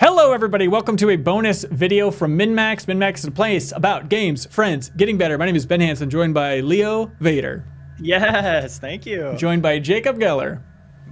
Hello, everybody. Welcome to a bonus video from MinnMax. MinnMax is a place about games, friends, getting better. My name is Ben Hansen, joined by Leo Vader. Yes, thank you. Joined by Jacob Geller.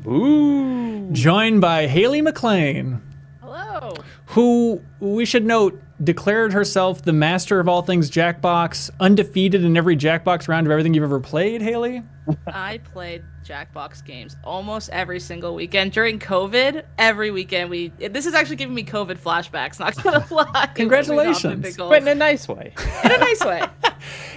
Ooh. Joined by Haley McLean. Hello. Who, we should note, declared herself the master of all things Jackbox, undefeated in every Jackbox round of everything you've ever played, Haley? I played Jackbox games almost every single weekend. During COVID, every weekend this is actually giving me COVID flashbacks, not gonna lie. Congratulations. But in a nice way. In a nice way.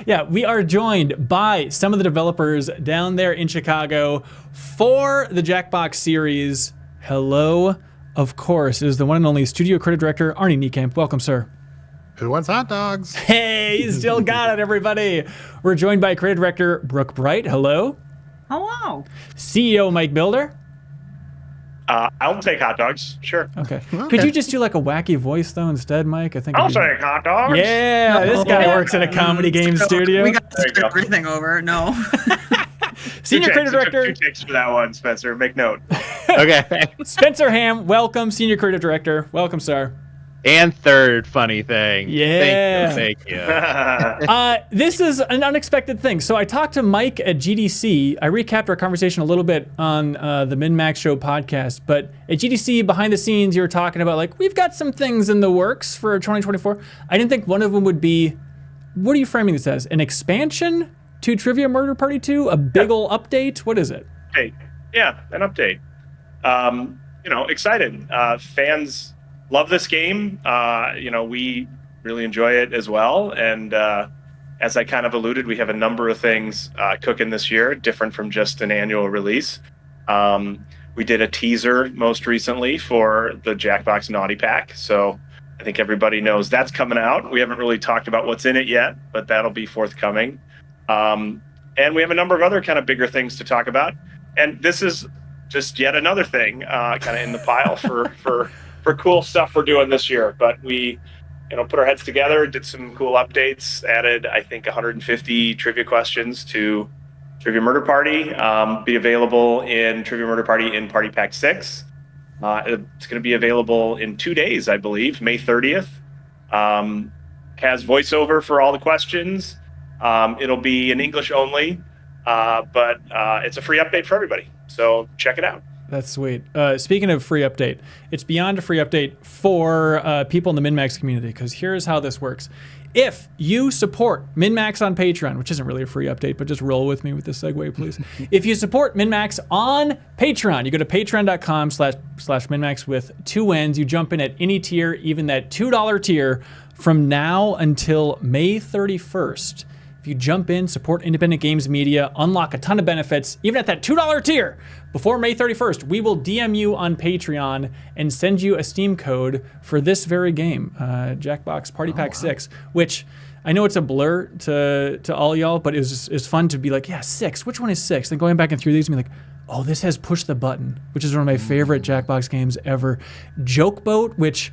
Yeah, we are joined by some of the developers down there in Chicago for the Jackbox series. Hello, of course, is the one and only studio creative director, Arnie Niekamp. Welcome, sir. Who wants hot dogs? Hey, you still got it, everybody. We're joined by creative director Brooke Bright. Hello. Hello. CEO Mike Builder. I'll take hot dogs. Sure. Okay. Could you just do like a wacky voice though instead, Mike? I think I'll take hot dogs. Yeah, this guy works in a comedy game studio. We got to start everything over. No. Senior creative director. 2 takes for that one, Spencer. Make note. Okay. Spencer Ham, welcome. Senior creative director. Welcome, sir. And third funny thing. Yeah. Thank you. This is an unexpected thing. So I talked to Mike at GDC. I recapped our conversation a little bit on the MinnMax Show podcast. But at GDC, behind the scenes, you were talking about, like, we've got some things in the works for 2024. I didn't think one of them would be, what are you framing this as? An expansion to Trivia Murder Party 2? A big ol' update? What is it? Hey, yeah, an update. Excited. Fans love this game. We really enjoy it as well. And as I kind of alluded, we have a number of things cooking this year, different from just an annual release. We did a teaser most recently for the Jackbox Naughty Pack. So I think everybody knows that's coming out. We haven't really talked about what's in it yet, but that'll be forthcoming. And we have a number of other kind of bigger things to talk about. And this is just yet another thing kind of in the pile for cool stuff we're doing this year. But we, put our heads together, did some cool updates, added, I think, 150 trivia questions to Trivia Murder Party, be available in Trivia Murder Party in Party Pack 6. It's going to be available in 2 days, I believe, May 30th. Has voiceover for all the questions. It'll be in English only, but it's a free update for everybody. So check it out. That's sweet. Speaking of free update, it's beyond a free update for people in the MinnMax community, because here's how this works. If you support MinnMax on Patreon, which isn't really a free update, but just roll with me with this segue, please. If you support MinnMax on Patreon, you go to patreon.com/MinnMax with 2 N's. You jump in at any tier, even that $2 tier, from now until May 31st. If you jump in, support independent games media, unlock a ton of benefits, even at that $2 tier, before May 31st, we will DM you on Patreon and send you a Steam code for this very game, Jackbox Party Pack 6, which I know it's a blur to all y'all, but it's fun to be like, yeah, 6, which one is 6? Then going back and through these and be like, oh, this has Push the Button, which is one of my favorite Jackbox games ever. Joke Boat, which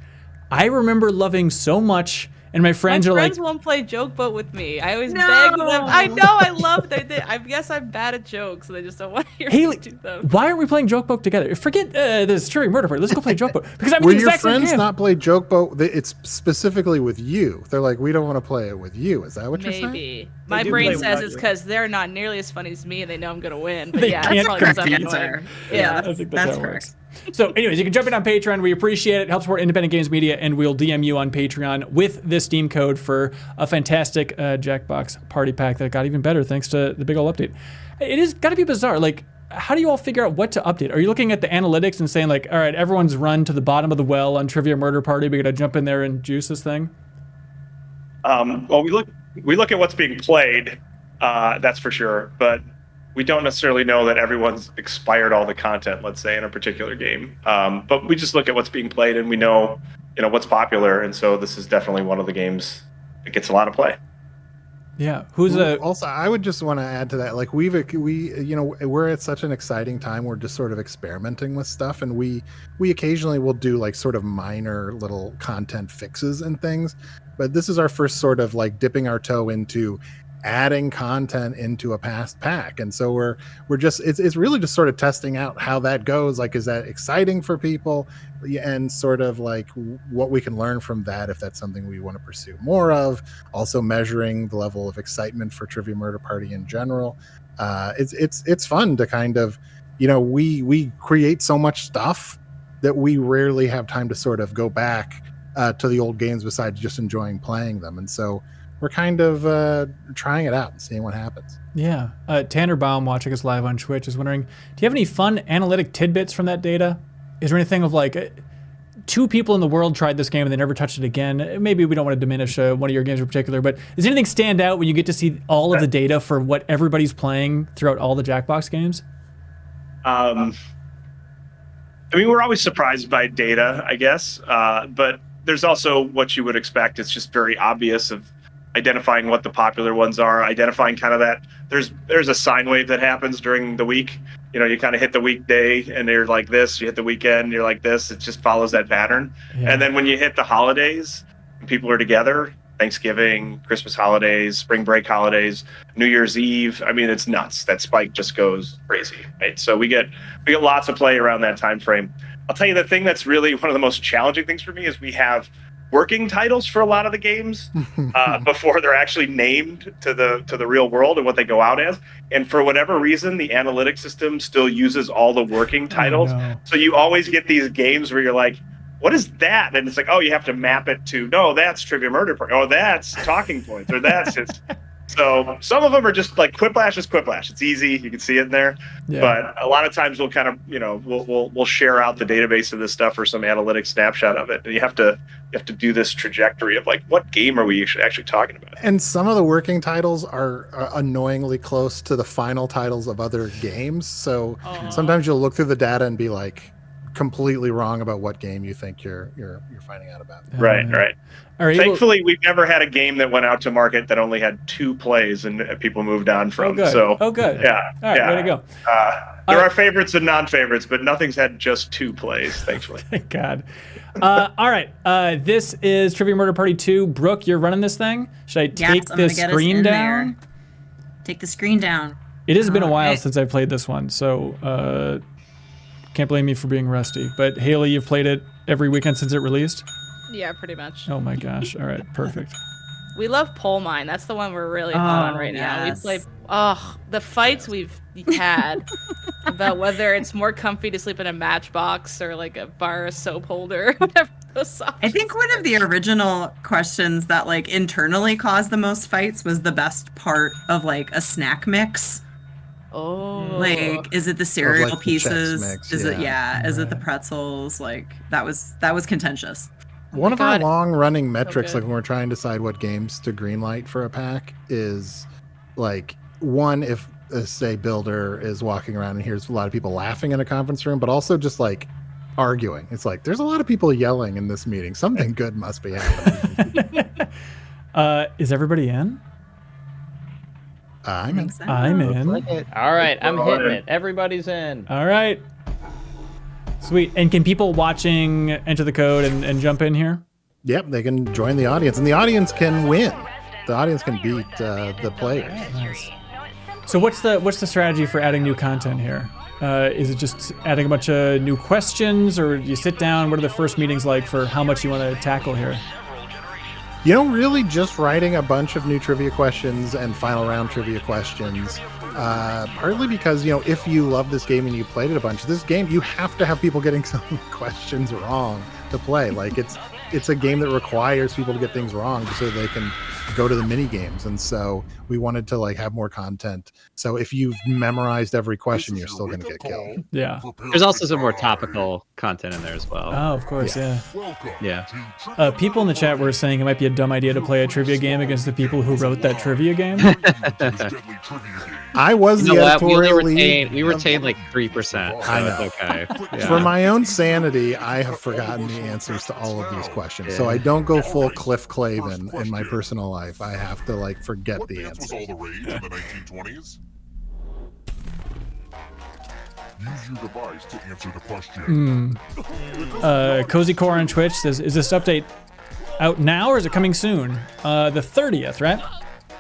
I remember loving so much. And my friends are like, won't play Joke Boat with me. I always beg them. I know, I love that. I guess I'm bad at jokes, so they just don't want to hear me do them. Why aren't we playing Joke Boat together? Forget this Trivia Murder Party. Let's go play Joke Boat. Because I'm Will the your exact same friends game. not play Joke Boat? It's specifically with you. They're like, we don't want to play it with you. Is that what you're saying? Maybe. My do brain play says without it's you. because they're not nearly as funny as me, and they know I'm gonna win. But They yeah, can't that's probably because correct I'm the annoying. answer. Yeah. I think That's how it works. So anyways, you can jump in on Patreon. We appreciate it. Help support independent games media, and we'll DM you on Patreon with this Steam code for a fantastic Jackbox Party Pack that got even better thanks to the big ol' update. It is got to be bizarre. Like, how do you all figure out what to update? Are you looking at the analytics and saying, like, all right, everyone's run to the bottom of the well on Trivia Murder Party. We got to jump in there and juice this thing? Well, we look at what's being played, that's for sure, but we don't necessarily know that everyone's expired all the content, let's say, in a particular game. But we just look at what's being played, and we know, what's popular, and so this is definitely one of the games that gets a lot of play. Yeah. Also, I would just want to add to that, like we're at such an exciting time. We're just sort of experimenting with stuff, and we occasionally will do like sort of minor little content fixes and things. But this is our first sort of like dipping our toe into adding content into a past pack. And so we're just it's really just sort of testing out how that goes. Like, is that exciting for people, and sort of like what we can learn from that, if that's something we want to pursue more of. Also measuring the level of excitement for Trivia Murder Party in general. It's fun to kind of, we create so much stuff that we rarely have time to sort of go back to the old games besides just enjoying playing them. And so we're kind of trying it out and seeing what happens. Yeah. Tanner Baum, watching us live on Twitch, is wondering, do you have any fun analytic tidbits from that data? Is there anything of like, 2 people in the world tried this game and they never touched it again? Maybe we don't want to diminish one of your games in particular, but does anything stand out when you get to see all of the data for what everybody's playing throughout all the Jackbox games? I mean, we're always surprised by data, I guess, but there's also what you would expect. It's just very obvious of identifying what the popular ones are, identifying kind of that there's a sine wave that happens during the week. You kind of hit the weekday and you're like this, you hit the weekend, you're like this. It just follows that pattern. Yeah. And then when you hit the holidays, people are together, Thanksgiving, Christmas holidays, spring break holidays, New Year's Eve. I mean, it's nuts. That spike just goes crazy, right? So we get lots of play around that time frame. I'll tell you, the thing that's really one of the most challenging things for me is we have working titles for a lot of the games before they're actually named to the real world and what they go out as. And for whatever reason, the analytics system still uses all the working titles. Oh, no. So you always get these games where you're like, what is that? And it's like, oh, you have to map it to, no, that's Trivia Murder Party. Oh, that's Talking Points, or that's it's. So some of them are just like Quiplash is Quiplash. It's easy. You can see it in there. Yeah. But a lot of times we'll kind of, we'll share out the database of this stuff or some analytic snapshot of it. And you have to do this trajectory of like, what game are we actually talking about? And some of the working titles are annoyingly close to the final titles of other games. So sometimes you'll look through the data and be like completely wrong about what game you think you're finding out about. Right. Thankfully, we've never had a game that went out to market that only had 2 plays and people moved on from. Oh, good. So, good. Yeah. All right, way to go. There are favorites and non-favorites, but nothing's had just 2 plays, thankfully. Thank God. All right. This is Trivia Murder Party 2. Brooke, you're running this thing. Should I take the screen down? Take the screen down. It has been a while since I played this one, so can't blame me for being rusty. But Haley, you've played it every weekend since it released? Yeah, pretty much. Oh my gosh. All right, perfect. We love Pole Mine. That's the one we're really hot on right now. We play the fights we've had about whether it's more comfy to sleep in a Matchbox or like a bar of soap holder, whatever those I think one of the original questions that like internally caused the most fights was the best part of like a snack mix. Oh, like, is it the cereal like pieces? The mix, is it is it the pretzels? Like that was contentious. One of our long-running metrics, like when we're trying to decide what games to greenlight for a pack, is like one, if say builder is walking around and hears a lot of people laughing in a conference room, but also just like arguing. It's like there's a lot of people yelling in this meeting. Something good must be happening. Is everybody in? I'm in. I'm in. All right, I'm hitting it. Everybody's in. All right. Sweet. And can people watching enter the code and jump in here? Yep, they can join the audience, and the audience can win. The audience can beat the players. Nice. So what's the strategy for adding new content here? Is it just adding a bunch of new questions, or you sit down? What are the first meetings like for how much you want to tackle here? Really just writing a bunch of new trivia questions and final round trivia questions. Partly because, if you love this game and you played it a bunch, this game, you have to have people getting some questions wrong to play. Like it's a game that requires people to get things wrong so they can go to the mini games. And so we wanted to like have more content. So if you've memorized every question, you're still going to get killed. Yeah. There's also some more topical content in there as well. Oh, of course. Yeah. Yeah. People in the chat were saying it might be a dumb idea to play a trivia game against the people who wrote that trivia game. I was the editorial lead. We retained like 3%. So I know. It's okay. Yeah. For my own sanity, I have forgotten the answers to all of these questions. Yeah. So I don't go full Cliff Clavin in my personal life. I have to like forget the answers. Was all the rage in the 1920s? Use your device to answer the question. Cozy Core on Twitch says, is this update out now or is it coming soon? The 30th, right?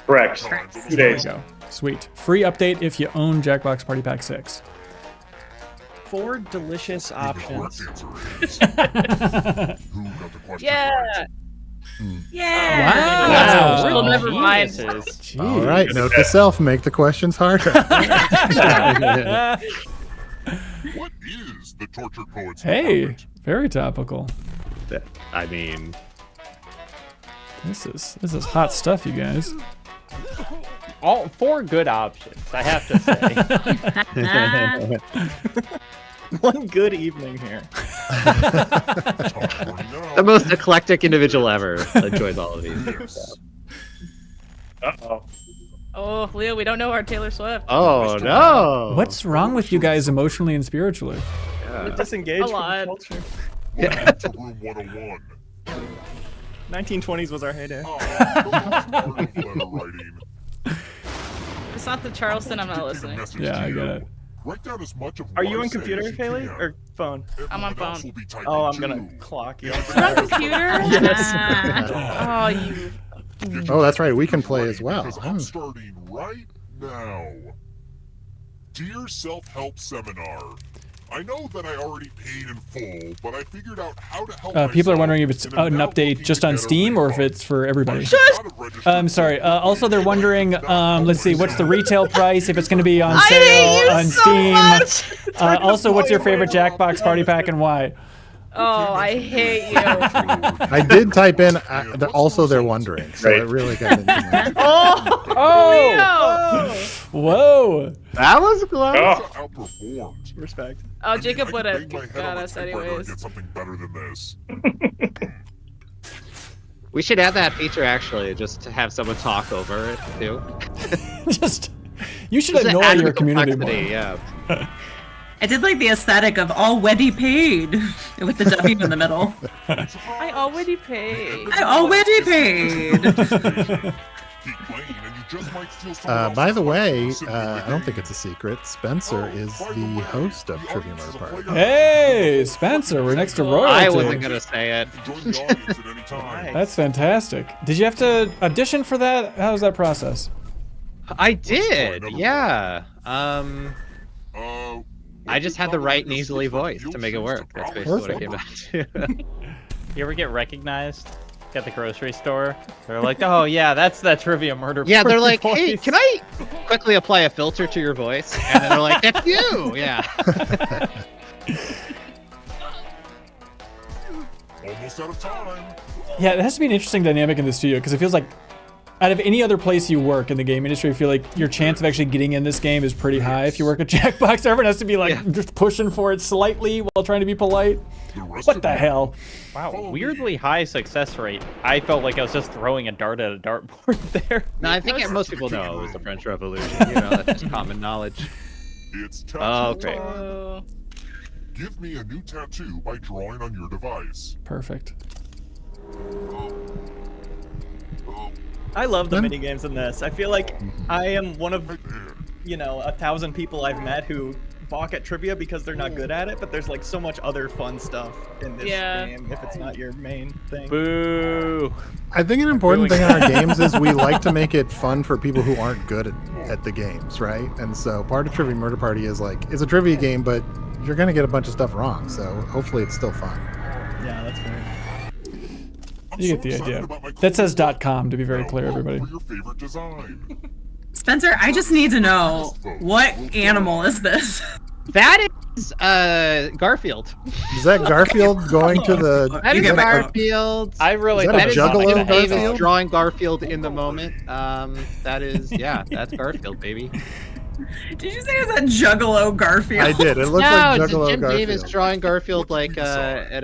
Correct. 2 There we days. go. Sweet. Free update if you own Jackbox Party Pack 6. 4 delicious The correct options. answer is who got the question Yeah. right? Yeah. Wow. Well, never mind. Geniuses. All right, note to self: make the questions harder. What is the tortured poet's Hey, department? very topical. I mean, This is hot stuff, you guys. All 4 good options, I have to say. One good evening here. Top 49. the most eclectic individual ever enjoys all of these. Yes. Uh-oh. Oh, Leo, we don't know our Taylor Swift. Oh no! What's wrong with you guys emotionally and spiritually? We're disengaged A from lot. culture. Welcome to room 101. 1920s was our heyday. Oh, letter writing. It's not the Charleston. I'm not Dictate a listening. message Yeah, to I get you. it. Write down as much of Are what you I on say computer, as you Haley, can. or phone? I'm on Everyone else phone. will be typing Oh, I'm gonna too. clock you. You're on computer? Yes. Oh, you. Oh, that's right. We can play as well. Because I'm starting right now. Dear self-help seminar. I know that I already paid in full, but I figured out how to help People are myself, wondering if it's and I'm an now update looking just to on get a Steam or if refund. it's for everybody. I'm Sorry. Also, they're wondering, let's see, what's the retail price, if it's going to be on I hate sale you on so Steam. much. Also, what's your favorite Jackbox Party Pack and why? Oh, I hate you. I did type in. Also, they're wondering, so Right. it really got into me. Oh, Leo. Whoa! That was close. Oh, outperformed. Respect. Oh, Jacob would have Bang my head got on the us typewriter and anyways. Get something better than this. We should add that feature actually, just to have someone talk over it too. Just, you should Just to annoy add to your the community complexity, more. Yeah. I did like the aesthetic of already paid with the W in the middle. I already paid. I already paid. Keep playing and you just might steal someone By else's the way, question simply I because don't think it's a secret. Spencer is by the way, host of the Trivia audience Murder is a Party. player. Hey, Spencer, we're next to royalty. I wasn't gonna say it. Join the audience at any time. That's fantastic. Did you have to audition for that? How was that process? I did, another yeah. Uh, I just had the right nasally voice to make it choose work. to That's promise basically what it came Perfect. down to. You ever get recognized at the grocery store? They're like, oh yeah, that's that Trivia Murder. Yeah, they're Party like, hey, voice." can I quickly apply a filter to your voice? And then they're like, that's you! Yeah. almost out of time. Yeah, it has to be an interesting dynamic in the studio because it feels like out of any other place you work in the game industry, I feel like your chance of actually getting in this game is pretty high. If you work at Jackbox, everyone has to be like just pushing for it slightly while trying to be polite. The rest What of the you- hell? Wow, weirdly high success rate. I felt like I was just throwing a dart at a dartboard there. No, I think most people know it was the French Revolution. You know, that's just common knowledge. It's tattoo Oh, okay. time. Oh. Give me a new tattoo by drawing on your device. Perfect. I love the Then- mini games in this. I feel like I am one of, Right there. 1,000 people I've met who balk at trivia because they're not good at it, but there's like so much other fun stuff in this Yeah. game if it's not your main thing. Boo! I think an important thing in our games is we like to make it fun for people who aren't good at the games, right? And so part of Trivia Murder Party is like, it's a trivia game, but you're going to get a bunch of stuff wrong. So hopefully it's still fun. Yeah, that's great. I'm You so get the excited idea. about my That says cool .com to be very Now clear, vote everybody. For your favorite design. Spencer, I just need to know what animal is this? That is Garfield. Is that Garfield going to the... That You is get my- Garfield. I really Is that a That is Juggalo Dave is Garfield? drawing Garfield in the moment. That is, yeah, that's Garfield, baby. Did you say it's a Juggalo Garfield? I did. It looks No, like it's Juggalo Jim Davis Garfield. drawing Garfield like at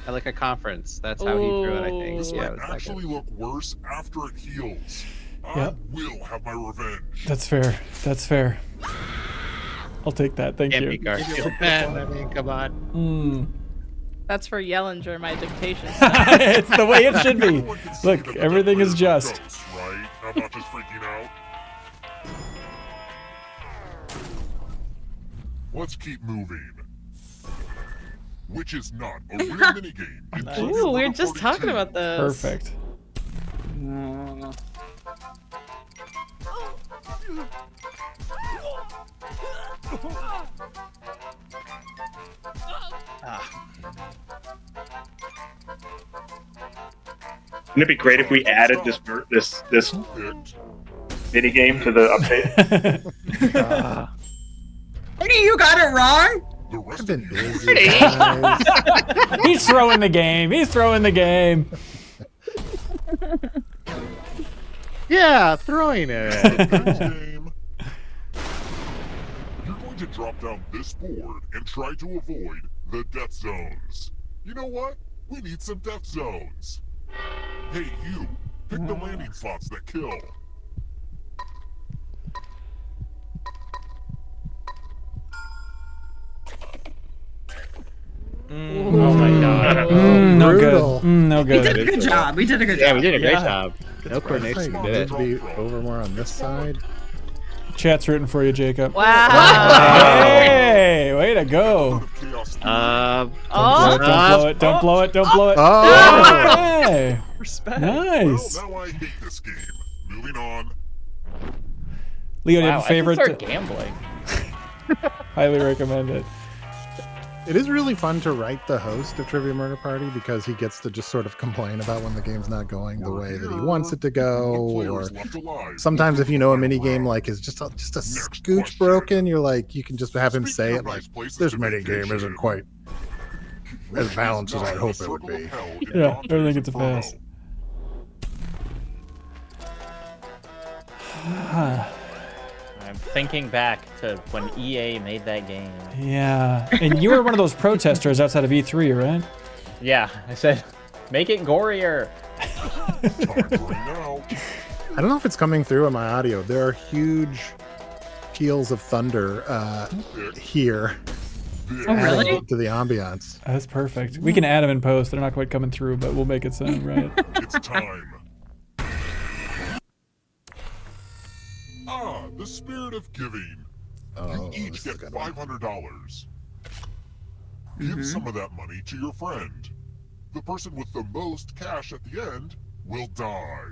like a conference. That's how he drew it, I think. This Yeah, it might was that actually look worse after it heals. I Yep. will have my revenge. That's fair. That's fair. I'll take that. Thank Can't be you. Garfield. Man, I mean, come on. Mm. That's for Yellinger, my dictation. It's the way it should be. Everyone can see Look, that everything that is player's just. a ghost, right? I'm not just freaking out. Let's keep moving. Which is not a real minigame. in Trivia Ooh, we were Murder just Party talking 2. about this. Perfect. Wouldn't it be great if we added this mini game to the update? Hey, you got it wrong. I've been busy, guys. He's throwing the game. He's throwing the game. Yeah, throwing it. Next game. You're going to drop down this board and try to avoid the death zones. You know what? We need some death zones. Hey, you. Pick the landing spots that kill. Oh my god. No Brutal. good. No We good. did a good job. We did a good Yeah, job. we did a great Yeah. job. No coordination. We did it. Be over more on this side. Chat's rooting for you, Jacob. Wow. Hey, way to go. Chaos Don't blow it. Don't blow it. Don't blow it. Oh! Hey, Respect. nice. Well, now I hate this game. Moving on. Leo, do you have a favorite? I should start gambling. Highly recommend it. It is really fun to write the host of Trivia Murder Party because he gets to just sort of complain about when the game's not going the way that he wants it to go, or sometimes if you know a mini game like is just a scooch broken, you're like you can just have him say it like this mini game isn't quite as balanced as I hope it would be. Yeah, everything gets a pass. I'm thinking back to when EA made that game. Yeah, and you were one of those protesters outside of E3, right? Yeah, I said, make it gorier. I don't know if it's coming through in my audio. There are huge peals of thunder here. Oh, really? To the ambiance. That's perfect. We can add them in post. They're not quite coming through, but we'll make it sound right. It's time. Ah, the spirit of giving. Oh, You each get $500. Give some of that money to your friend. The person with the most cash at the end will die.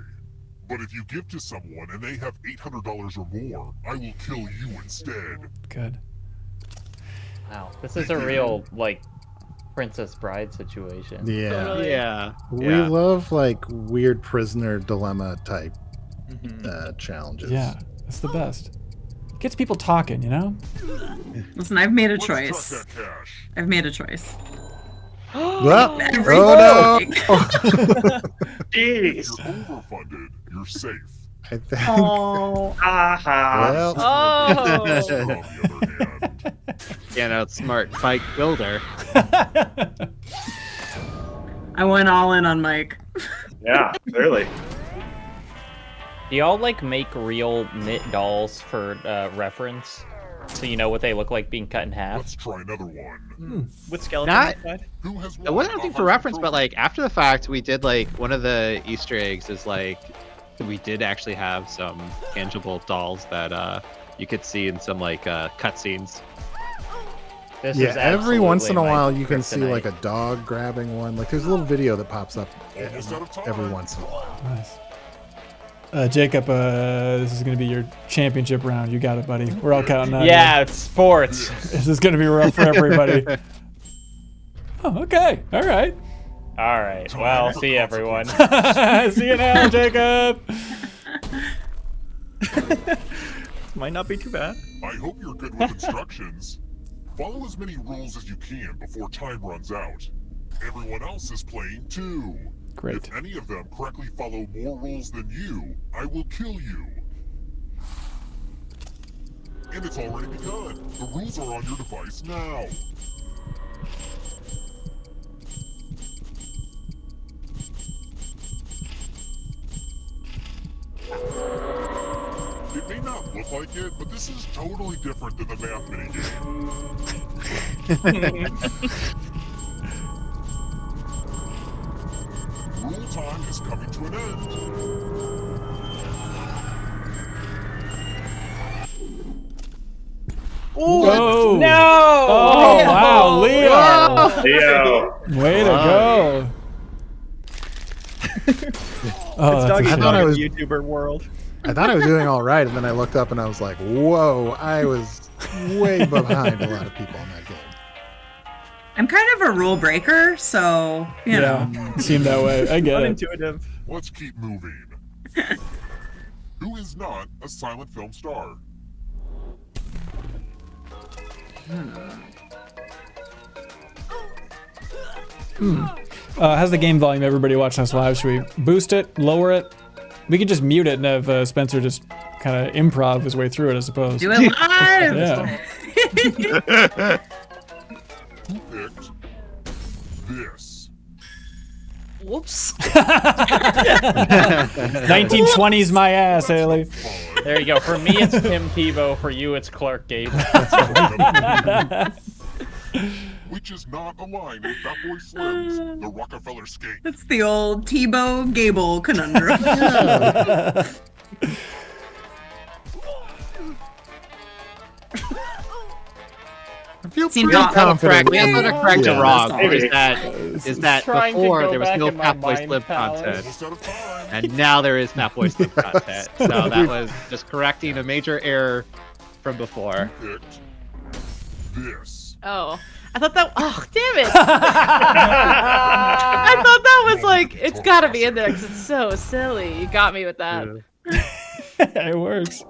But if you give to someone and they have $800 or more, I will kill you instead. Good. Wow, this is a real, like, Princess Bride situation. Yeah. Yeah. We love like weird prisoner dilemma type challenges. Yeah, it's the best. Gets people talking, you know? Listen, I've made a Let's track choice. that cash. I've made a choice. Well, Every oh week. no! Jeez. If you're overfunded, you're safe. I think. Oh. Aha. Well, Oh. On the other hand, You know, smart bike builder. I went all in on Mike. Yeah, clearly. Do y'all, like, make real knit dolls for reference? So you know what they look like being cut in half? let's try another one. With skeletons Not- inside? Who has I wasn't looking for reference, but like after the fact, we did like one of the Easter eggs is like we did actually have some tangible dolls that you could see in some like cutscenes. This yeah, is every once in a absolutely my while you can see kryptonite. like a dog grabbing one. Like there's a little video that pops up Almost out of time. every once in a while. Nice. Jacob, this is going to be your championship round. You got it, buddy. We're all counting on you. Yeah, it's sports. This is going to be rough for everybody. Oh, okay. All right. All right. Well, see you, everyone. See you now, Jacob. Might not be too bad. I hope you're good with instructions. Follow as many rules as you can before time runs out. Everyone else is playing too. Great. If any of them correctly follow more rules than you, I will kill you. And it's already begun. The rules are on your device now. It may not look like it, but this is totally different than the math minigame. Rule time is coming to an end. Whoa. No! Oh, wow, Leo. Leo. Way to go. Oh, It's that's doggy a I dog thought I in was- the YouTuber world. I thought I was doing all right, and then I looked up and I was like, whoa, I was way behind a lot of people in that game. I'm kind of a rule breaker, so you know. It seemed that way. I get it. Unintuitive. Let's keep moving. Who is not a silent film star? How's the game volume, everybody watching us live? Should we boost it, lower it? We could just mute it and have Spencer just kind of improv his way through it, I suppose. Do it live. Yeah. Who picked this? Whoops. 1920s my ass, Haley. There you go. For me, it's Tim Tebow. For you, it's Clark Gable. Which is not aligned with Fatboy Slim's The Rockefeller Skate. It's the old Tebow Gable conundrum. I feel Seems pretty not confident. We have to correct Yeah. it wrong. That's Is that Trying to before go there was back no in my Fatboy mind Slim palace. content, Almost out of time. and now there is Fatboy Slim content. So that was just correcting a major error from before. Who picked this? Oh. I thought that. Oh, damn it! I thought that was like, it's gotta be in there because it's so silly. You got me with that. It works.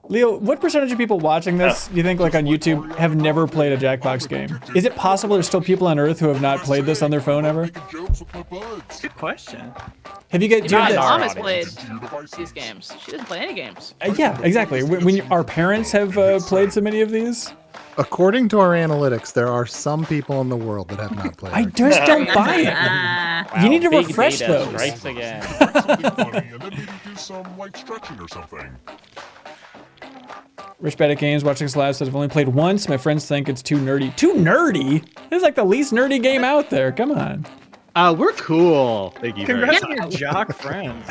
Leo, what percentage of people watching this, do you think, like on YouTube, have never played a Jackbox game? Is it possible there's still people on Earth who have not played this on their phone ever? Making jokes with my buds. Good question. Have you guys? Do you My have mom this? has played To your devices. these games. She doesn't play any games. Yeah, exactly. When our parents have played so many of these, According to our analytics, there are some people in the world that have not played. I just don't buy it. You need to Big refresh data those. strikes again. Something funny, and then maybe do some like stretching or something. Rich Bad at Games watching this live says I've only played once. My friends think it's too nerdy. Too nerdy? This is like the least nerdy game out there. Come on. We're cool. Thank you very Congrats much. on your jock friends.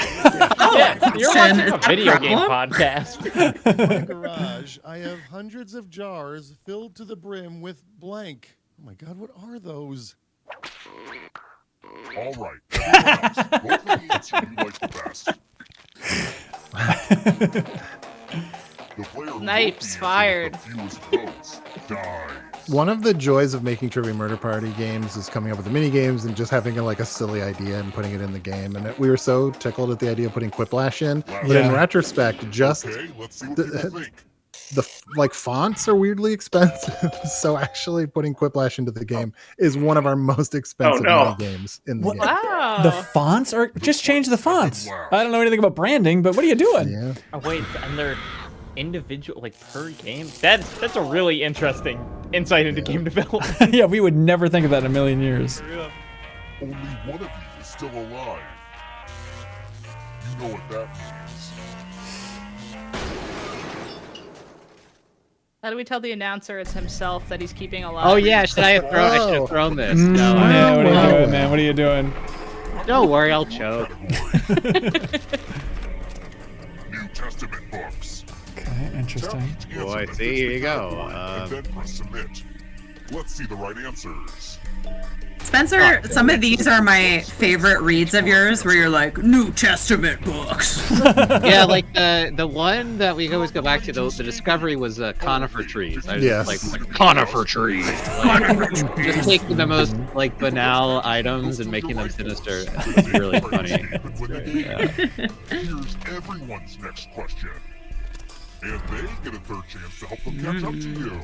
Yeah, you're Shen, watching is a that a video game problem? podcast. In my garage, I have hundreds of jars filled to the brim with blank. Oh my god, what are those? All right. Everyone else, vote for the answer you like the best. The player who Snipes wrote the answer fired. with the fewest votes dies. One of the joys of making Trivia Murder Party games is coming up with the mini games and just having like a silly idea and putting it in the game. And we were so tickled at the idea of putting Quiplash in, but in Yeah. retrospect, just Okay, let's see what people think. the like fonts are weirdly expensive. So actually putting Quiplash into the game is one of our most expensive no. mini games in the What? game. Wow. The fonts are just change the fonts. I don't know anything about branding, but what are you doing? Yeah. Oh wait, and they're individual, like per game. That's a really interesting insight into game development. Yeah, we would never think of that in a million years. Only one of you is still alive. You know what that means. How do we tell the announcer it's himself that he's keeping alive? Oh yeah, should I have thrown? I should have thrown this. No, Yeah, what are you Wow. doing, man? What are you doing? don't worry, I'll choke. New Testament books. Okay, interesting. Tell each answer Boy, that see, fits here the you go. category, and then press submit. Let's see the right answers. Spencer, some of these are my favorite reads of yours where you're like, New Testament books. Yeah, like the one that we always go back to, the discovery was conifer trees. I was Yes. just like conifer trees. Like, just taking the most like banal items and making them sinister. It's really funny. But when the game here's everyone's next question. And they get a third chance to help them catch up to you.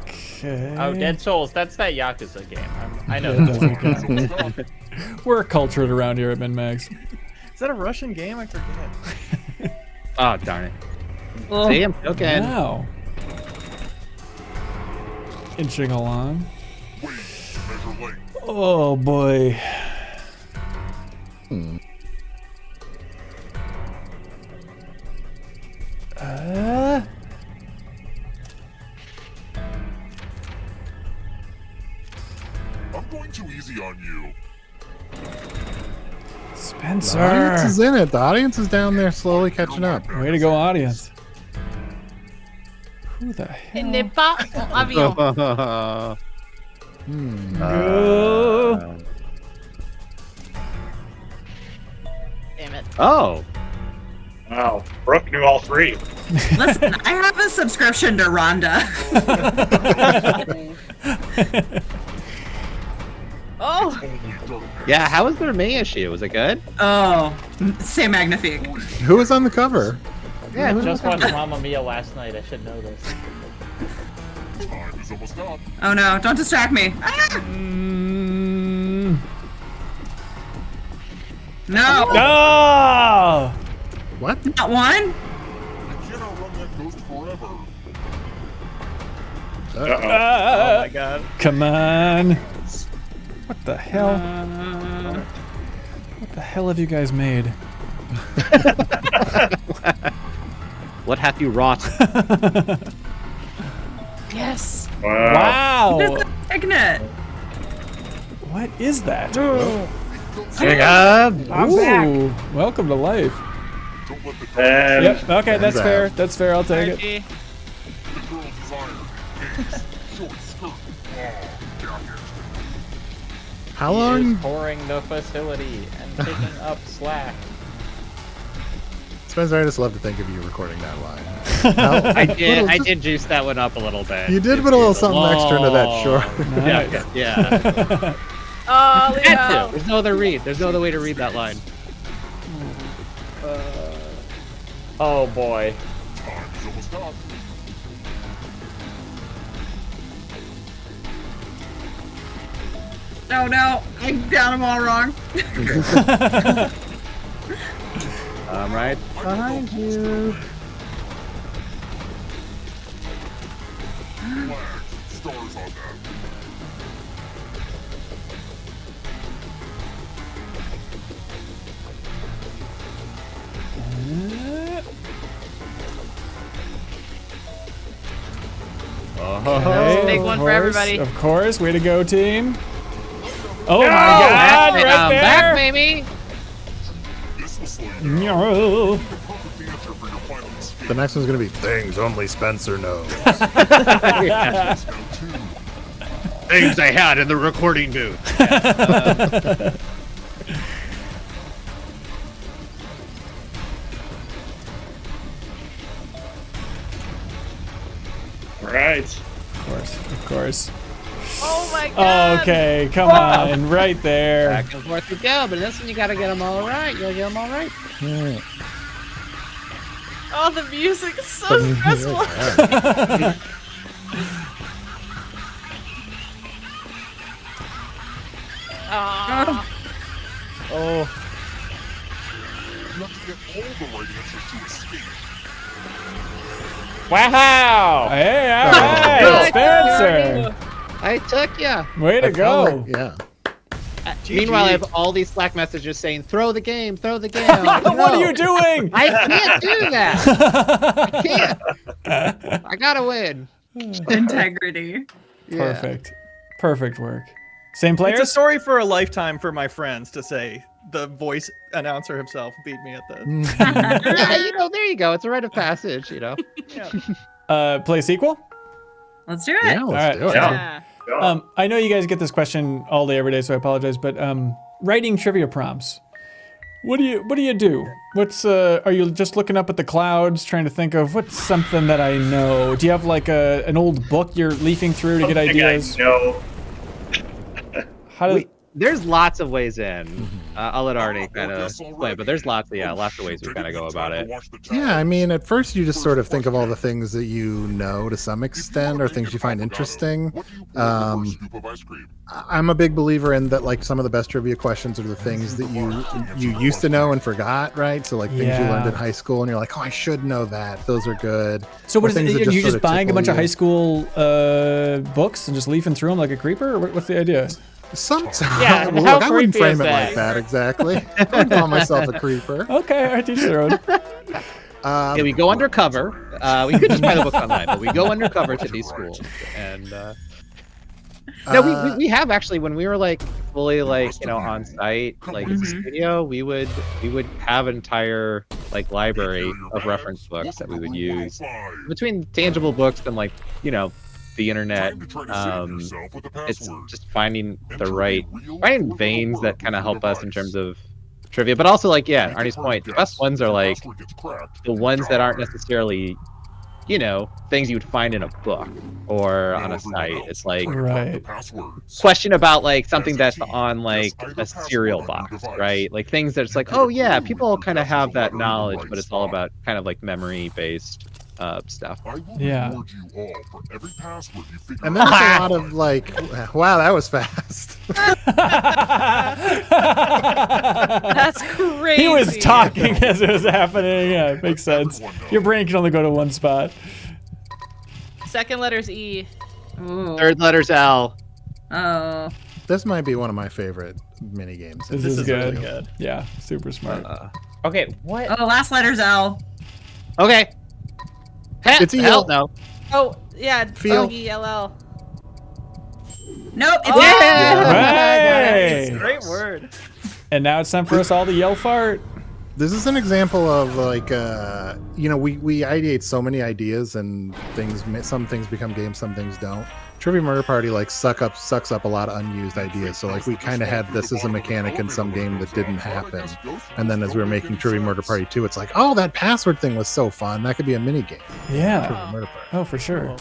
Okay. Oh, Dead Souls. That's that Yakuza game. I know Yeah, that. it doesn't count. So stop. We're cultured around here at MinnMax. Is that a Russian game? I forget. Oh darn it! See, I'm joking. Wow. Inching along. Wait, measure length. Oh boy. I'm going too easy on you. The audience is Spencer. in it. The audience is down there slowly catching up. Way to go, audience. Who the Il hell? n'est pas en avion. Go. Damn it. Oh, Wow, Brooke knew all three. Listen, I have a subscription to Rhonda. Oh, Yeah, how was their May issue? Was it good? Oh, c'est magnifique. Who was on the cover? Yeah, I just watched Mamma Mia last night. I should know this. Time is almost up. Oh no, don't distract me. Ah! No, No! What? not one. You cannot run that ghost forever. Uh-oh. Oh my god. Come on. What the hell? What the hell have you guys made? What hath you wrought? yes. Wow. Wow! Signet. What is that? Jacob! Ooh, welcome to life. Don't let the girl And Yep, okay, that's that. fair. That's fair, I'll take it. Reggie. desire. Gaze, short skirt, long jacket. How He is long? pouring the facility and picking up slack. Spencer, I just love to think of you recording that line. I did juice that one up a little bit. You did put a little something extra into that short. Nice. Yeah. Oh, Had to. Leo. There's no other read. There's no other way to read that line. Oh boy. Time is almost up. Oh no, I got them all wrong. I'm right behind you. Flags, stars on them. Okay, Big of one for course, everybody. Of course, way to go, team. Oh my Oh, god, back, right there! back, baby! This will slow you down. No. The perfect answer for your final escape. The next one's gonna be things only Spencer knows. Yeah. Now two. Things I had in the recording booth. all right. Of course. Oh my god. Okay, come on, right there. Back and forth we go, but this one you gotta get them all right. You gotta get them all right. Oh, the music is so stressful. Aw. Oh, You have to get all the right answers to escape. Wow! hey, all right, Spencer. I took ya. Way to I felt go. like- yeah. Meanwhile, I have all these Slack messages saying, "Throw the game, throw the game." I'm like, What are "No, you doing? I can't do that. I can't. I gotta win. Integrity. Perfect. Perfect work. Same It's a players? story for a lifetime for my friends to say the voice announcer himself beat me at the. Yeah, there you go. It's a rite of passage, Play sequel? Let's do it. Yeah, let's All do right. it. Yeah. I know you guys get this question all day, every day, so I apologize. But writing trivia prompts. What do you do? What's are you just looking up at the clouds, trying to think of what's something that I know? Do you have like an old book you're leafing through to get ideas? No. How do There's lots of ways in. I'll let Artie kind of explain, but there's lots of ways we kind of go about it. Yeah, I mean, at first you just sort of think of all the things that you know to some extent, or things you find interesting. I'm a big believer in that. Like, some of the best trivia questions are the things that you used to know and forgot, right? So like things you learned in high school, and you're like, oh, I should know that. Those are good. So what Or is it? things that Are you sort just of buying a bunch tickle of high you. school books and just leafing through them like a creeper? Or what's the idea? Sometimes. Yeah, Look, how I wouldn't creepy frame is it that? like that exactly. I wouldn't call myself a creeper. Okay, I teach their own. Yeah, we go undercover. We could just buy the book online, but we go undercover to these schools. And no, we have actually, when we were like fully like on site, like in the studio, we would have an entire like library of reference books that we would use between tangible books and like the internet. It's just finding veins that kind of help us in terms of trivia, but also like Arnie's point, the best ones are like the ones that aren't necessarily, things you would find in a book or on a site. It's like question about like something that's on like a cereal box, right? Like things that's like, oh yeah, people kind of have that knowledge, but it's all about kind of like memory based stuff. Yeah. And there's a lot of like, wow, that was fast. That's crazy. He was talking as it was happening. Yeah, it makes sense. Your brain can only go to one spot. Second letter's E. Ooh. Third letter's L. Oh. This might be one of my favorite mini games. This is good. Really good. Yeah, super smart. Okay, what? Oh, last letter's L. Okay. It's L. E-L. No. Oh, yeah. Feel. E-L-L. Nope, it's Hey! Great word. And now it's time for us all to yell fart. This is an example of like, we ideate so many ideas and some things become games, some things don't. Trivia Murder Party like sucks up a lot of unused ideas. So like we kind of had this as a mechanic in some game that didn't happen. And then as we were making Trivia Murder Party 2, it's like, oh, that password thing was so fun. That could be a mini game. Yeah. Trivia Murder Party. Oh, for sure.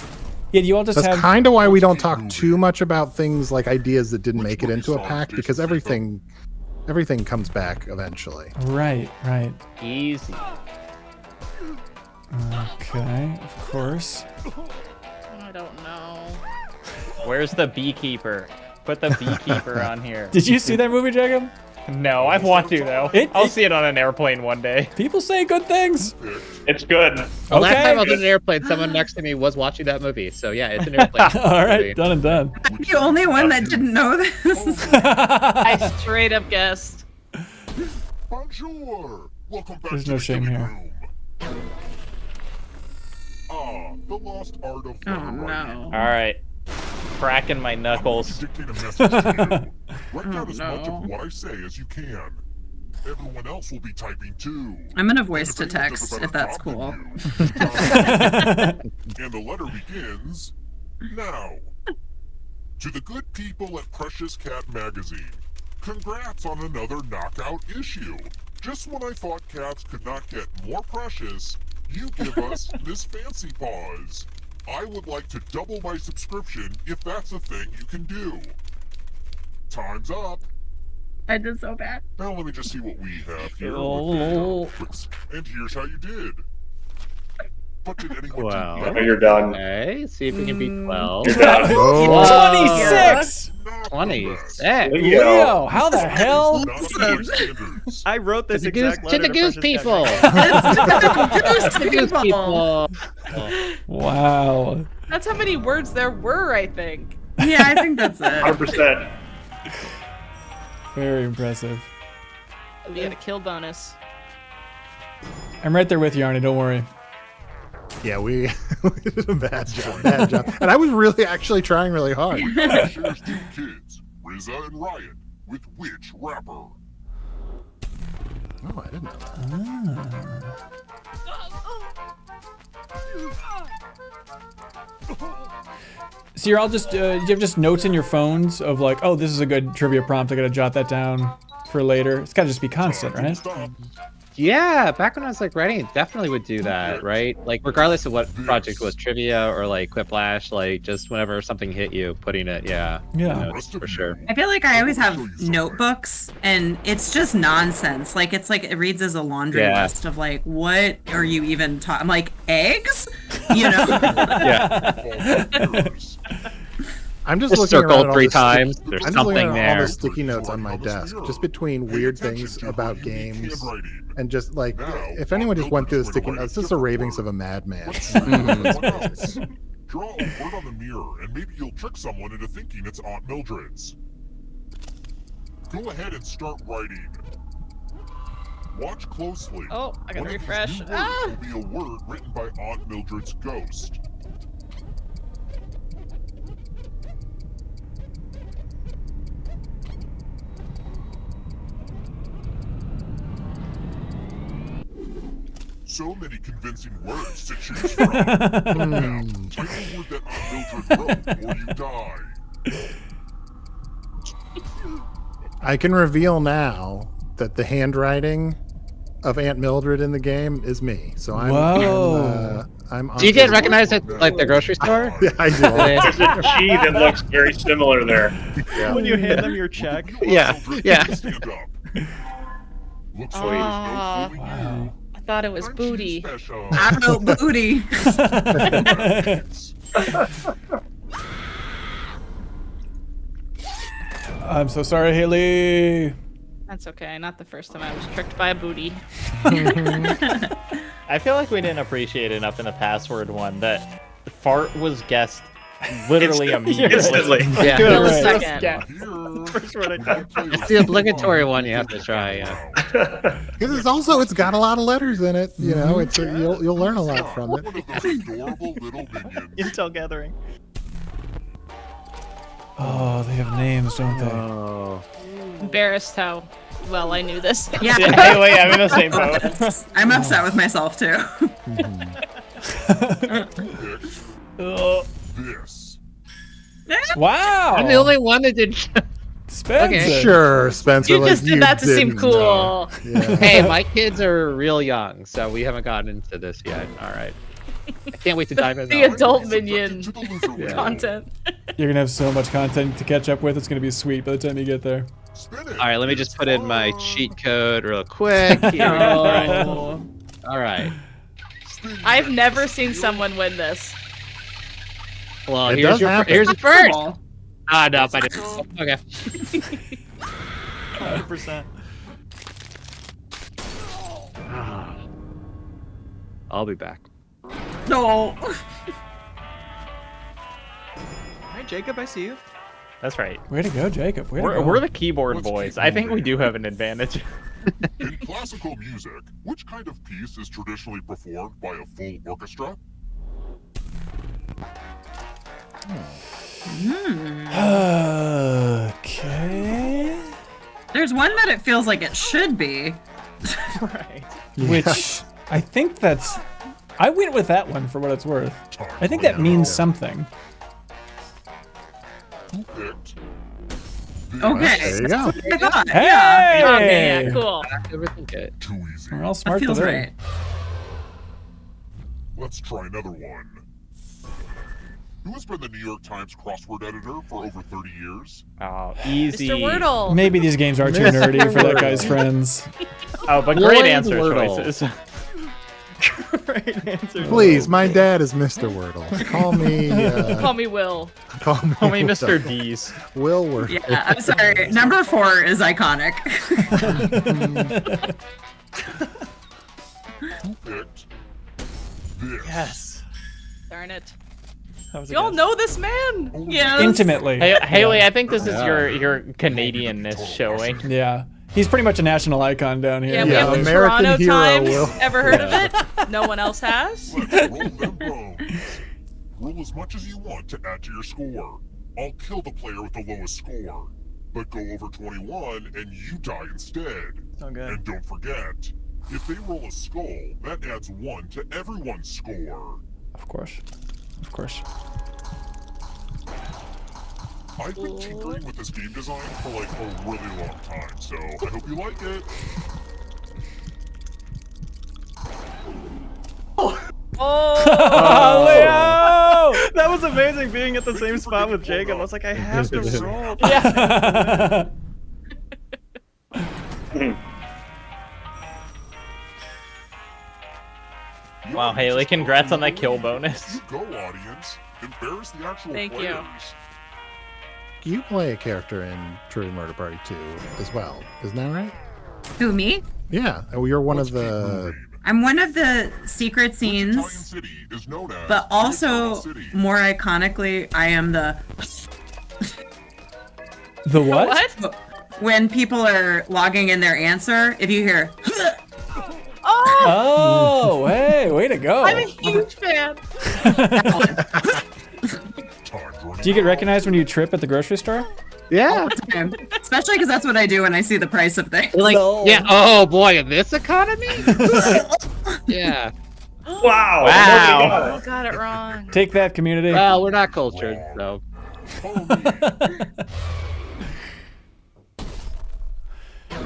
Yeah, you all just That's have... kind of why we don't talk too much about things like ideas that didn't make it into a pack, because everything comes back eventually. Right. Easy. Okay, of course. I don't know. Where's the beekeeper? Put the beekeeper on here. Did you see that movie, Jacob? No, I want to though. I'll see it on an airplane one day. People say good things. It's good. The last time I was in an airplane, someone next to me was watching that movie. So yeah, it's an airplane. All right, done and done. I'm the only one that didn't know this. I straight up guessed. Bonjour. Welcome back There's to no the shame living here. room. The lost art of Oh letter writing. no. All right, cracking my I'm going knuckles. to dictate a message to you. Write down Oh, as much no. of what I say as you can. Everyone else will be typing too. I'm gonna voice to And if anyone does text a better if that's job than cool. you, and the letter begins now. To the good people at Precious Cat Magazine, congrats on another knockout issue. Just when I thought cats could not get more precious, you give us Miss Fancy Paws. I would like to double my subscription if that's a thing you can do. Time's up. I did so bad. Now let me just see what we have here. Oh. And here's how you did. But did anyone Wow. do Oh, you're done. Okay, see if we can beat 12. You're done. Oh. 26! 26. Leo, how the hell? Not up to my standards. I wrote this To the exact goose, to letter the goose Precious Cat people. It's The goose people. Wow. That's how many words there were, I think. Yeah, I think that's it. 100%. Very impressive. We got a kill bonus. I'm right there with you, Arnie. Don't worry. Yeah, we did a bad job. And I was really actually trying really hard. Shares two kids, Riza and Ryan, with which rapper? Oh, I didn't know that. So you're all just, do you have just notes in your phones of like, oh, this is a good trivia prompt. I gotta jot that down for later. It's gotta just be constant, right? Stop. Yeah, back when I was like writing, it definitely would do that, right? Like regardless of what project was, trivia or like Quiplash, like just whenever something hit you, putting it, Yeah. notes, for sure. I feel like I always have notebooks, and it's just nonsense. Like it's like it reads as a laundry Yeah. list of like, what are you even talking? I'm like, eggs, you know? Yeah. I'm just Just looking around circle at all 3 the times. stick- There's I'm just looking something at all there. the sticky notes on my desk, just between weird things about games, and just like if anyone just went through the sticky notes, this is the ravings of a madman. Draw a word on the mirror, and maybe you'll trick someone into thinking it's Aunt Mildred's. Go ahead and start writing. Watch closely. Oh, I gotta One of these refresh. new words Ah! will be a word written by Aunt Mildred's ghost. So many convincing words to choose from. Now, type a word that Aunt Mildred wrote, or you die. I can reveal now that the handwriting of Aunt Mildred in the game is me. So I'm. Whoa. I'm Do you get recognized at like the grocery store? Yeah, I do. There's a G that looks very similar there. Yeah. When you hand them your check. Yeah, yeah. Stand up. Looks Oh, like there's no fooling Wow. I thought it was Frenchie's booty. special. I wrote booty. I'm so sorry, Haley. That's okay. Not the first time I was tricked by a booty. I feel like we didn't appreciate enough in the password one that fart was guessed literally immediately. Instantly. Yeah. Wait a Right. second. Yeah. Here, First word I typed. It's the obligatory one you have to try. Yeah. Because it's got a lot of letters in it. You know, you'll learn a lot from it. one of those adorable little minions. Intel gathering. Oh, they have names, don't they? Oh. Embarrassed how well I knew this. Yeah. Haley, I'm in the same boat. I'm upset with myself too. This. Wow. I'm the only one that did. Spencer. Okay. Sure, Spencer. You like, just did that to seem didn't cool. know. Yeah. Hey, my kids are real young, so we haven't gotten into this yet. All right. I can't wait to dive in. The adult minion To the loser wheel. content. You're gonna have so much content to catch up with. It's gonna be sweet by the time you get there. Spin it. All right, let me just put in my cheat code real quick. Here we go. All right. I've never seen someone win this. Well, It here's does your happen. here's the first. Possible. Ah, no, I didn't. Okay. 100%. I'll be back. No. All right, Jacob, I see you. That's right. Way to go, Jacob. Way to go. We're the keyboard Let's boys. keep I think we moving. do have an advantage. In classical music, which kind of piece is traditionally performed by a full orchestra? Okay. There's one that it feels like it should be. Right. Which I think that's. I went with that one for what it's worth. I think that means something. Who picked? Okay. There you go. I thought. Hey! Yeah. Okay, yeah, cool. Everything good. Too easy. We're all That smart feels today. right. Let's try another one. Who has been the New York Times crossword editor for over 30 years? Oh, easy. Mr. Wordle. Maybe these games are too nerdy for that guy's friends. Oh, but Lloyd great answer Wordle. choices. Right answer. Please, my dad is Mr. Wordle. Call me. Call me Will. Call me, Call me Mr. D's. Will Wordle. Yeah, I'm sorry. Number 4 is iconic. Who picked? This. Yes. Darn it. That was a Y'all guess. know this man. Yes. Intimately. Hey, Haley, I think this is your Canadianness showing. Yeah. He's pretty much a national icon down here. Yeah, we Yeah, have the American Toronto hero, Times. Will. Ever heard of it? No one else has. Let's roll them bones. Roll as much as you want to add to your score. I'll kill the player with the lowest score. But go over 21 and you die instead. So good. And don't forget, if they roll a skull, that adds 1 to everyone's score. Of course. Of course. I've been tinkering with this game design for like a really long time, so I hope you like it. Oh, Leo! That was amazing being at the same spot with Jacob. I was like, I have to roll. Yeah. Wow, Haley, congrats on that kill bonus. Go, audience. Embarrass the actual Thank you. players. You play a character in True Murder Party 2 as well, isn't that right? Who, me? Yeah. Oh, you're one Let's of keep the. moving. I'm one of the secret Which Italian scenes, city is known as but the also, Eternal City? more iconically, I am the... The what? what? When people are logging in their answer, if you hear... Oh, Oh, hey, way to go. I'm a huge fan. Time for Do you get recognized when you trip at the grocery store? Yeah. Especially because that's what I do when I see the price of things. Like, No. yeah. Oh boy, in this economy. Yeah. Wow. Wow. I got it wrong. Take that, community. Well, we're not cultured, so. Follow me.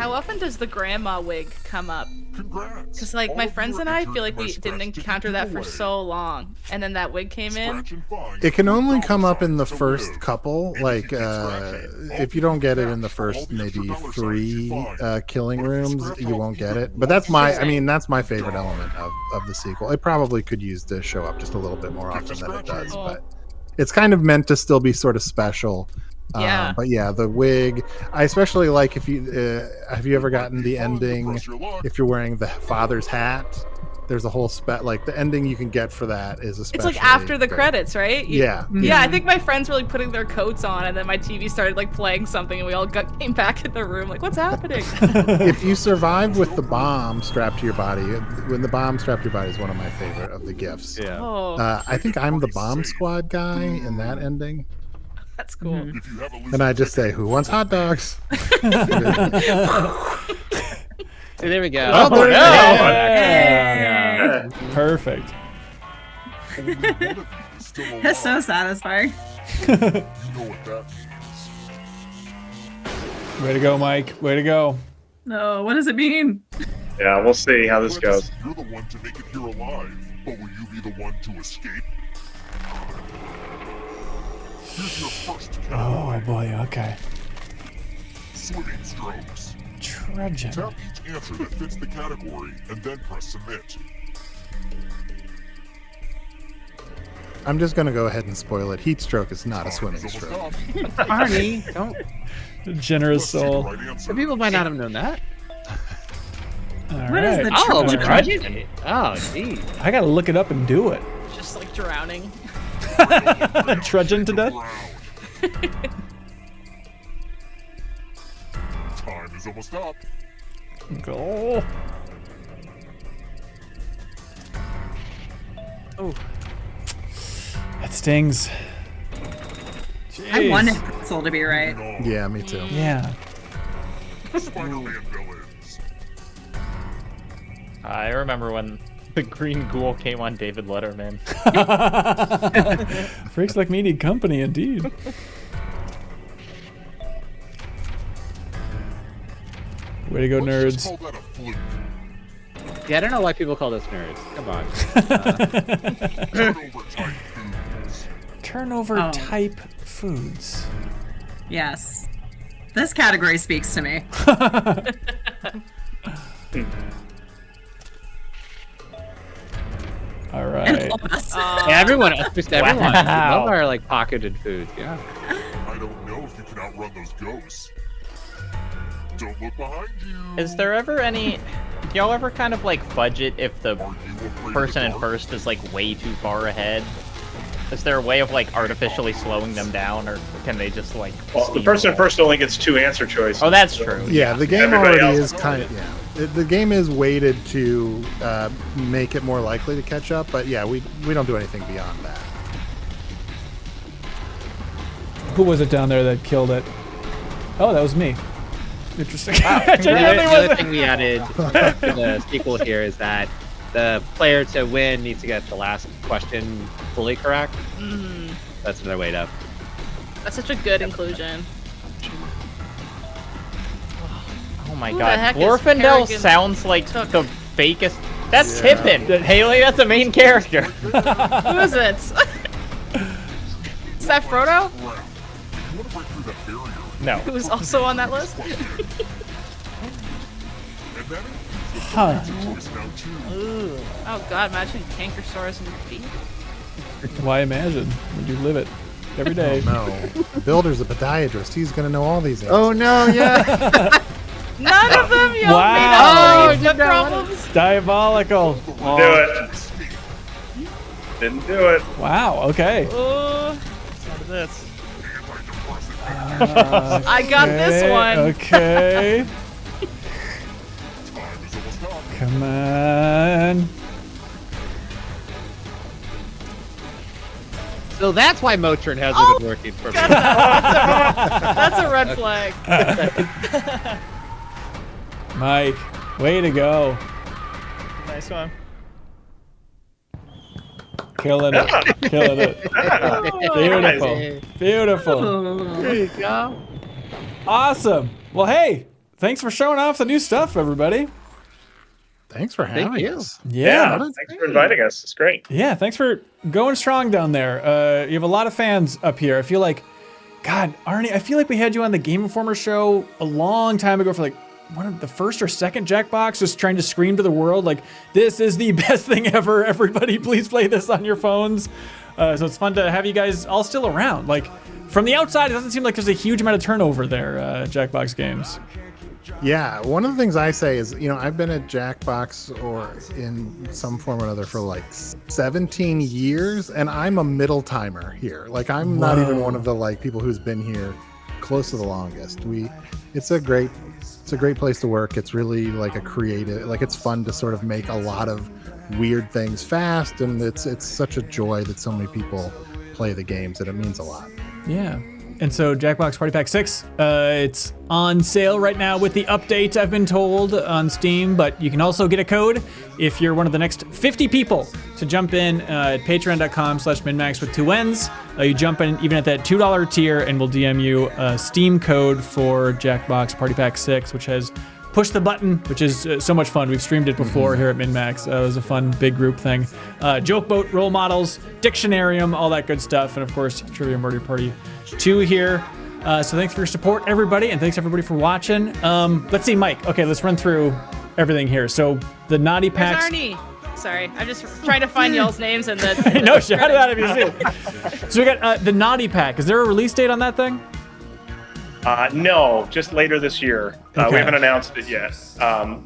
How often does the grandma wig come up? Congrats. Because like All my of you friends are and I entered feel like in my we didn't scratch encounter ticket that for giveaway. so long, and then that wig came in. Scratch and find It can only come up in the $1 first to live. couple, And like if you keep scratching, if you don't get it in the cash for all first the extra maybe dollar signs 3 you find. killing But if you rooms, scratch you off won't get even it. But that's my, I Interesting. mean, that's my favorite element of the sequel. It probably could use to show up just a little bit more Get to often than it does, Cool. but it's kind of meant to still be sort of special. Yeah. But yeah, the wig, I especially like if you have you ever gotten the Fun to ending press your luck. if you're wearing the father's hat. There's a whole like the ending you can get for that is It's especially like after the great. credits, right? Yeah. Yeah, I think my friends were like putting their coats on, and then my TV started like playing something, and we all came back in the room like, "What's happening?" If you survive with the bomb strapped to your body, when the bomb strapped to your body is one of my favorite of the gifts. Yeah. Oh, I think I'm the bomb squad guy in that ending, that's cool. If you have a losing and I just say, ticket, "Who wants hot dogs?" See, there we go. Oh, there we no. go. Yeah. Perfect. only one of you is still alive. That's so satisfying. You know what that means. Way to go, Mike. Way to go. No, what does it mean? Yeah, we'll see how this goes. You're the one to make it here alive, but will you be the one to escape? Here's your first Oh category. boy. Okay. Swimming strokes. Trudging. Tap each answer that fits the category and then press submit. I'm just gonna go ahead and spoil it. Heat stroke is not a Time swimming is stroke. almost up. Arnie, don't. Generous Let's see the soul. right answer. Some people might not have known that. All What is right. the Oh, Trudging? trudging. Oh, geez. I gotta look it up and do it. Just like drowning. Trudging to death. Time is almost up. Go. Oh, That stings. I Jeez. wanted pretzel to be right. Moving on. Yeah, me too. Yeah. Spider-Man villains. I remember when the green ghoul came on David Letterman. Freaks like me need company, indeed. Way to go, Let's nerds. just call that a fluke. Yeah, I don't know why people call us nerds. Come on. Turnover Turnover type foods. Oh. type foods. Yes. This category speaks to me. All And right. all of us. Yeah, everyone, just everyone. We Wow. love our like pocketed foods. Yeah. I don't know if you can outrun those ghosts. Don't look behind you. Is there ever any... Do y'all ever kind of like budget if the Are you afraid person of in the dark? first is like way too far ahead? Is there a way of like artificially slowing them down, or can they just like? Well, the person steamroll? first only gets 2 answer choices. Oh, that's true. Yeah, the game Everybody already else is kind of the game is weighted to make it more likely to catch up, but yeah, we don't do anything beyond that. Who was it down there that killed it? Oh, that was me. Interesting. The other thing we added to the sequel here is that the player to win needs to get the last question fully correct. That's another way to. that's such a good inclusion. Oh my Who the god, heck is Glorfindel Peregrine sounds like Took? the fakest. That's Pippin. Haley, that's a main character. Who is it? Is that Frodo? You want to break through that barrier, No. Who's also on that list? and that includes the Huh. choice now too. Oh god, imagine Cankersaurus and feet. Why imagine when you live it every day? No, the builder's a podiatrist. He's gonna know all these answers. Oh no! Yeah. None of them, yo, Wow. made up problems. Diabolical. Do it. Didn't do it. Wow. Okay. What is this? I got this one. Okay. Time is almost up. Come on. So that's why Motrin hasn't been working for me. That's a red flag. Mike, way to go. Nice one. Killing it. Killing it. Beautiful. Beautiful. There you go. Awesome. Well, hey, thanks for showing off the new stuff, everybody. Thanks for having you. us. Yeah. Thanks for inviting us. It's great. Yeah, thanks for going strong down there. You have a lot of fans up here. I feel like, God, Arnie, I feel like we had you on the Game Informer show a long time ago for like one of the first or second Jackbox, just trying to scream to the world like, this is the best thing ever. Everybody, please play this on your phones. So it's fun to have you guys all still around. Like, from the outside, it doesn't seem like there's a huge amount of turnover there, Jackbox Games. Yeah, one of the things I say is, I've been at Jackbox or in some form or another for like 17 years, and I'm a middle timer here. Like, I'm not even one of the people who's been here close to the longest. It's a great place to work. It's really like a creative, it's fun to sort of make a lot of weird things fast, and it's such a joy that so many people play the games, and it means a lot. Yeah. And so Jackbox Party Pack 6, it's on sale right now with the update, I've been told, on Steam, but you can also get a code if you're one of the next 50 people to jump in at patreon.com/MinnMax with 2 N's. You jump in even at that $2 tier and we'll DM you a Steam code for Jackbox Party Pack 6, which has Push the Button, which is so much fun. We've streamed it before here at MinnMax. It was a fun big group thing. Joke Boat, role models, Dictionarium, all that good stuff, and of course, Trivia Murder Party 2 here. So thanks for your support, everybody, and thanks everybody for watching. Let's see, Mike. Okay, let's run through everything here. So the Naughty Packs. Arnie. Sorry, I'm just trying to find y'all's names and the. No, shout it out if you see it. So we got the Naughty Pack. Is there a release date on that thing? No, just later this year. Okay. We haven't announced it yet,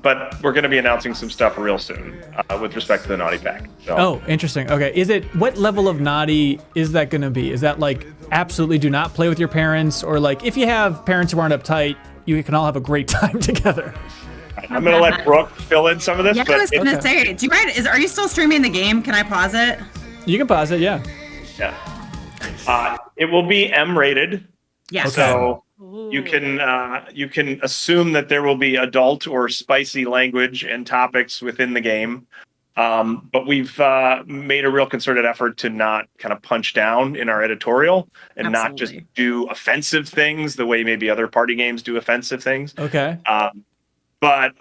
but we're going to be announcing some stuff real soon with respect to the Naughty Pack. So. Oh, interesting. Okay, what level of naughty is that going to be? Is that like absolutely do not play with your parents, or like if you have parents who aren't uptight, you can all have a great time together? I'm going to let Brooke fill in some of this. Yeah, I was going to say, do you mind? Are you still streaming the game? Can I pause it? You can pause it, yeah. Yeah. It will be M-rated. Yes. So you can assume that there will be adult or spicy language and topics within the game. But we've made a real concerted effort to not kind of punch down in our editorial and not just do offensive things the way maybe other party games do offensive things. Okay. But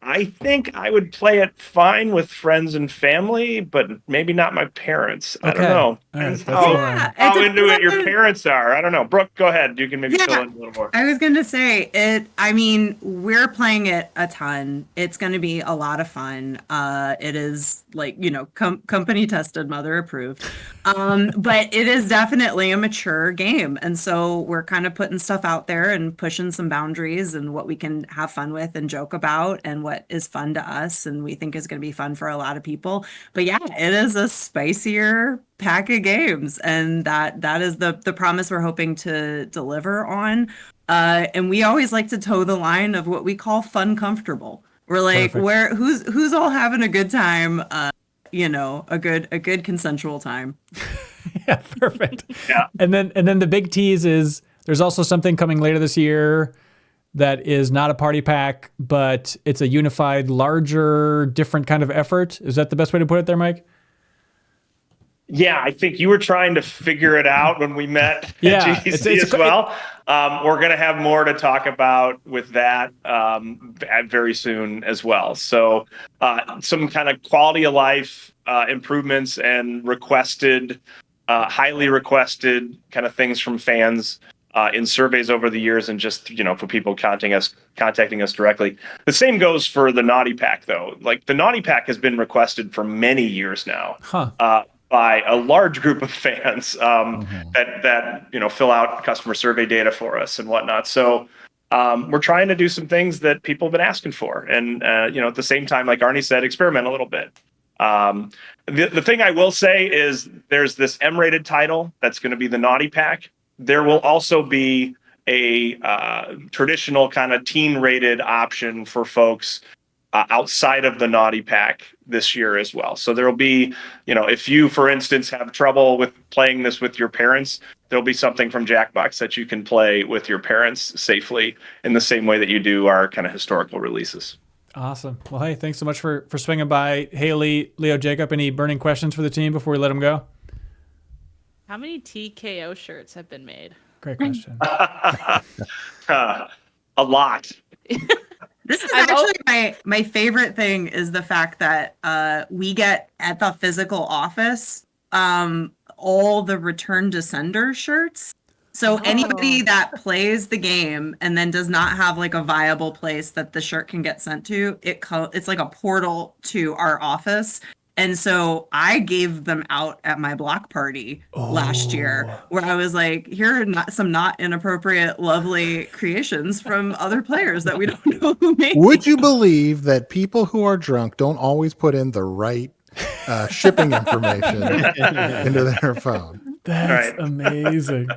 I think I would play it fine with friends and family, but maybe not my parents. I don't know. Right, how into it your parents are. I don't know. Brooke, go ahead. You can maybe fill in a little more. I was going to say it. I mean, we're playing it a ton. It's going to be a lot of fun. It is company tested, mother approved. But it is definitely a mature game. And so we're kind of putting stuff out there and pushing some boundaries and what we can have fun with and joke about and what is fun to us and we think is going to be fun for a lot of people. But yeah, it is a spicier pack of games, and that is the promise we're hoping to deliver on. And we always like to toe the line of what we call fun comfortable. We're like, who's all having a good time, a good consensual time. Yeah, perfect. Yeah. And then the big tease is there's also something coming later this year that is not a party pack, but it's a unified, larger, different kind of effort. Is that the best way to put it there, Mike? Yeah, I think you were trying to figure it out when we met at GDC as well. We're going to have more to talk about with that very soon as well. So some kind of quality of life improvements and highly requested kind of things from fans in surveys over the years, and just for people contacting us directly. The same goes for the Naughty Pack, though. Like, the Naughty Pack has been requested for many years now by a large group of fans that fill out customer survey data for us and whatnot. So we're trying to do some things that people have been asking for, and at the same time, like Arnie said, experiment a little bit. The thing I will say is there's this M-rated title that's going to be the Naughty Pack. There will also be a traditional kind of teen-rated option for folks outside of the Naughty Pack this year as well. So there'll be, if you, for instance, have trouble with playing this with your parents, there'll be something from Jackbox that you can play with your parents safely in the same way that you do our kind of historical releases. Awesome. Well, hey, thanks so much for swinging by. Haley, Leo, Jacob, any burning questions for the team before we let them go? How many TKO shirts have been made? Great question. lot. This is actually my favorite thing is the fact that we get at the physical office all the Return to Sender shirts. So anybody that plays the game and then does not have like a viable place that the shirt can get sent to, it's like a portal to our office. And so I gave them out at my block party last year, where I was like, here are some not inappropriate, lovely creations from other players that we don't know who made. Would you believe that people who are drunk don't always put in the right shipping information into their phone? That's amazing.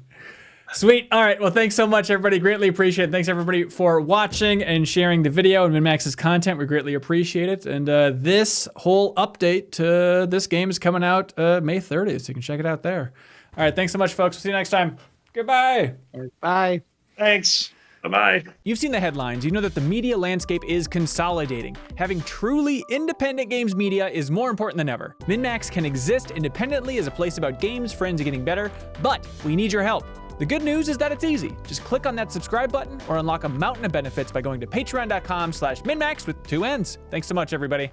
Sweet. All right. Well, thanks so much, everybody. Greatly appreciate it. Thanks, everybody, for watching and sharing the video and MinnMax's content. We greatly appreciate it. And this whole update to this game is coming out May 30th, so you can check it out there. All right. Thanks so much, folks. We'll see you next time. Goodbye. Bye. Thanks. Bye-bye. You've seen the headlines. You know that the media landscape is consolidating. Having truly independent games media is more important than ever. MinnMax can exist independently as a place about games, friends, and getting better, but we need your help. The good news is that it's easy. Just click on that subscribe button or unlock a mountain of benefits by going to patreon.com/MinnMax with 2 N's. Thanks so much, everybody.